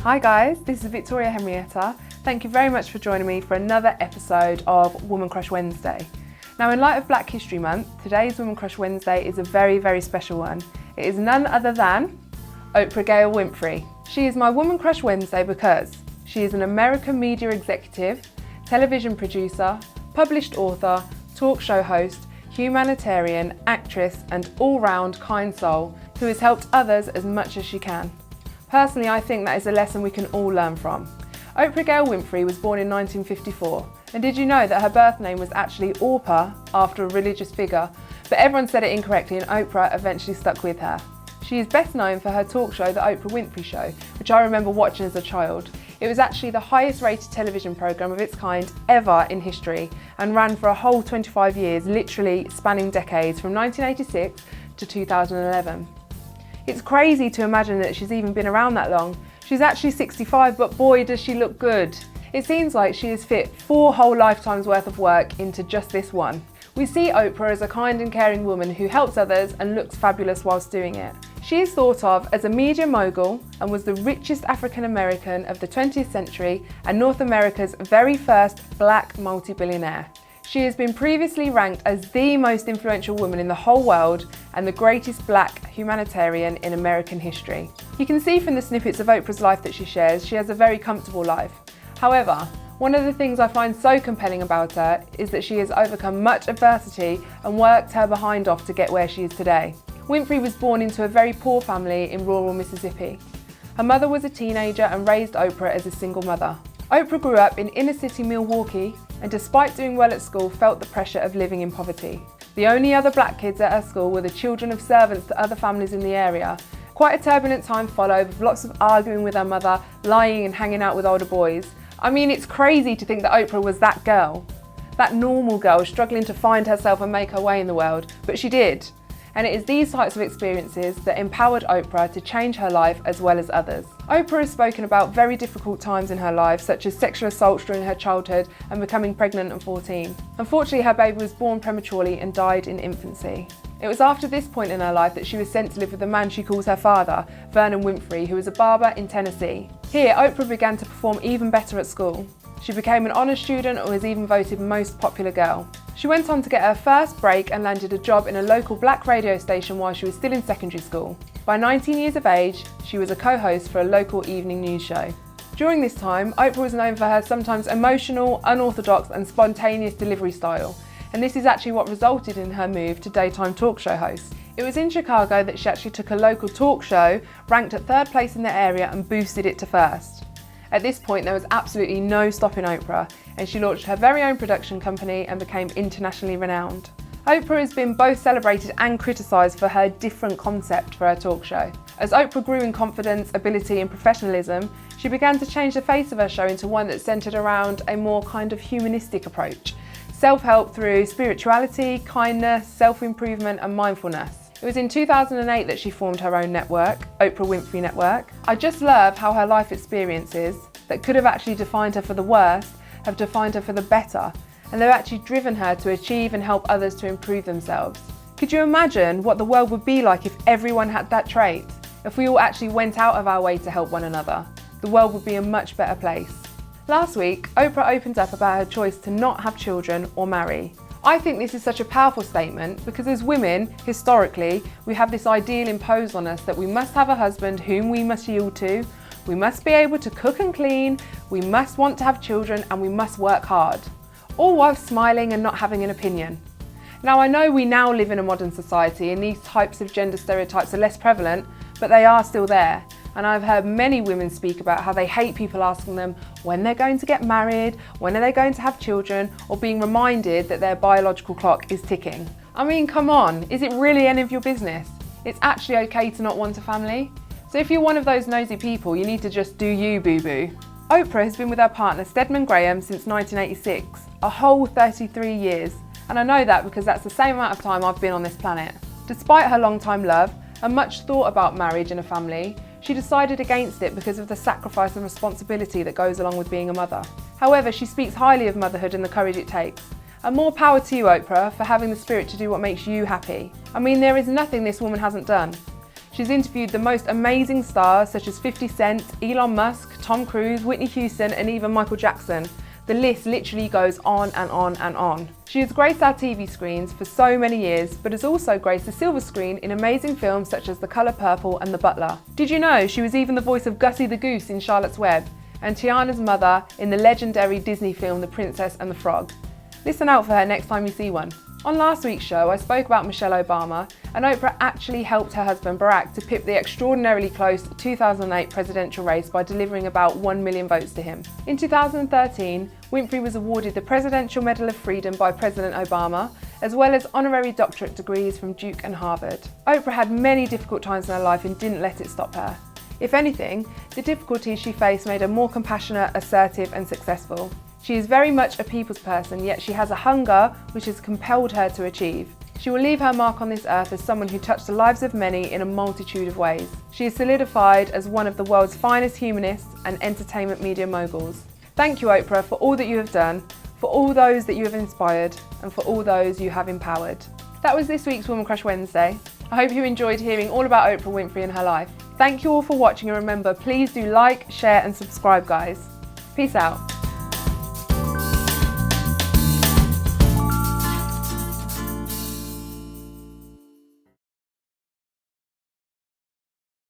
Hi guys, this is Victoria Henrietta. Thank you very much for joining me for another episode of Woman Crush Wednesday. Now, in light of Black History Month, today's Woman Crush Wednesday is a very, very special one. It is none other than Oprah Winfrey. She is my Woman Crush Wednesday because she is an American media executive, television producer, published author, talk show host, humanitarian, actress, and all-round kind soul who has helped others as much as she can. Personally, I think that is a lesson we can all learn from. Oprah Winfrey was born in 1954, and did you know that her birth name was actually Oprah after a religious figure, but everyone said it incorrectly and Oprah eventually stuck with her. She is best known for her talk show, The Oprah Winfrey Show, which I remember watching as a child. It was actually the highest rated television programme of its kind ever in history and ran for a whole 25 years, literally spanning decades from 1986 to 2011. It's crazy to imagine that she's even been around that long. She's actually 65, but boy does she look good. It seems like she has fit 4 whole lifetimes worth of work into just this one. We see Oprah as a kind and caring woman who helps others and looks fabulous whilst doing it. She is thought of as a media mogul and was the richest African American of the 20th century and North America's very first black multi-billionaire. She has been previously ranked as the most influential woman in the whole world and the greatest black humanitarian in American history. You can see from the snippets of Oprah's life that she shares, she has a very comfortable life. However, one of the things I find so compelling about her is that she has overcome much adversity and worked her behind off to get where she is today. Winfrey was born into a very poor family in rural Mississippi. Her mother was a teenager and raised Oprah as a single mother. Oprah grew up in inner city Milwaukee and despite doing well at school felt the pressure of living in poverty. The only other black kids at her school were the children of servants to other families in the area. Quite a turbulent time followed with lots of arguing with her mother, lying and hanging out with older boys. I mean, it's crazy to think that Oprah was that girl, that normal girl struggling to find herself and make her way in the world, but she did. And it is these types of experiences that empowered Oprah to change her life as well as others. Oprah has spoken about very difficult times in her life, such as sexual assaults during her childhood and becoming pregnant at 14. Unfortunately, her baby was born prematurely and died in infancy. It was after this point in her life that she was sent to live with the man she calls her father, Vernon Winfrey, who was a barber in Tennessee. Here, Oprah began to perform even better at school. She became an honours student and was even voted most popular girl. She went on to get her first break and landed a job in a local black radio station while she was still in secondary school. By 19 years of age, she was a co-host for a local evening news show. During this time, Oprah was known for her sometimes emotional, unorthodox and spontaneous delivery style, and this is actually what resulted in her move to daytime talk show host. It was in Chicago that she actually took a local talk show, ranked at 3rd place in the area and boosted it to 1st. At this point, there was absolutely no stopping Oprah, and she launched her very own production company and became internationally renowned. Oprah has been both celebrated and criticised for her different concept for her talk show. As Oprah grew in confidence, ability and professionalism, she began to change the face of her show into one that centred around a more kind of humanistic approach. Self-help through spirituality, kindness, self-improvement and mindfulness. It was in 2008 that she formed her own network, Oprah Winfrey Network. I just love how her life experiences, that could have actually defined her for the worst, have defined her for the better, and they've actually driven her to achieve and help others to improve themselves. Could you imagine what the world would be like if everyone had that trait? If we all actually went out of our way to help one another? The world would be a much better place. Last week, Oprah opened up about her choice to not have children or marry. I think this is such a powerful statement because as women, historically, we have this ideal imposed on us that we must have a husband whom we must yield to, we must be able to cook and clean, we must want to have children and we must work hard, all while smiling and not having an opinion. Now I know we now live in a modern society and these types of gender stereotypes are less prevalent, but they are still there. And I've heard many women speak about how they hate people asking them when they're going to get married, when are they going to have children, or being reminded that their biological clock is ticking. I mean, come on, is it really any of your business? It's actually okay to not want a family. So if you're one of those nosy people, you need to just do you, boo-boo. Oprah has been with her partner Stedman Graham since 1986, a whole 33 years. And I know that because that's the same amount of time I've been on this planet. Despite her long-time love and much thought about marriage and a family, she decided against it because of the sacrifice and responsibility that goes along with being a mother. However, she speaks highly of motherhood and the courage it takes. And more power to you, Oprah, for having the spirit to do what makes you happy. I mean, there is nothing this woman hasn't done. She's interviewed the most amazing stars such as 50 Cent, Elon Musk, Tom Cruise, Whitney Houston and even Michael Jackson. The list literally goes on and on and on. She has graced our TV screens for so many years, but has also graced the silver screen in amazing films such as The Colour Purple and The Butler. Did you know she was even the voice of Gussie the Goose in Charlotte's Web and Tiana's mother in the legendary Disney film The Princess and the Frog? Listen out for her next time you see one. On last week's show, I spoke about Michelle Obama, and Oprah actually helped her husband Barack to pip the extraordinarily close 2008 presidential race by delivering about 1 million votes to him. In 2013, Winfrey was awarded the Presidential Medal of Freedom by President Obama, as well as honorary doctorate degrees from Duke and Harvard. Oprah had many difficult times in her life and didn't let it stop her. If anything, the difficulties she faced made her more compassionate, assertive and successful. She is very much a people's person, yet she has a hunger which has compelled her to achieve. She will leave her mark on this earth as someone who touched the lives of many in a multitude of ways. She is solidified as one of the world's finest humanists and entertainment media moguls. Thank you, Oprah, for all that you have done, for all those that you have inspired, and for all those you have empowered. That was this week's Woman Crush Wednesday. I hope you enjoyed hearing all about Oprah Winfrey and her life. Thank you all for watching, and remember, please do like, share and subscribe, guys. Peace out.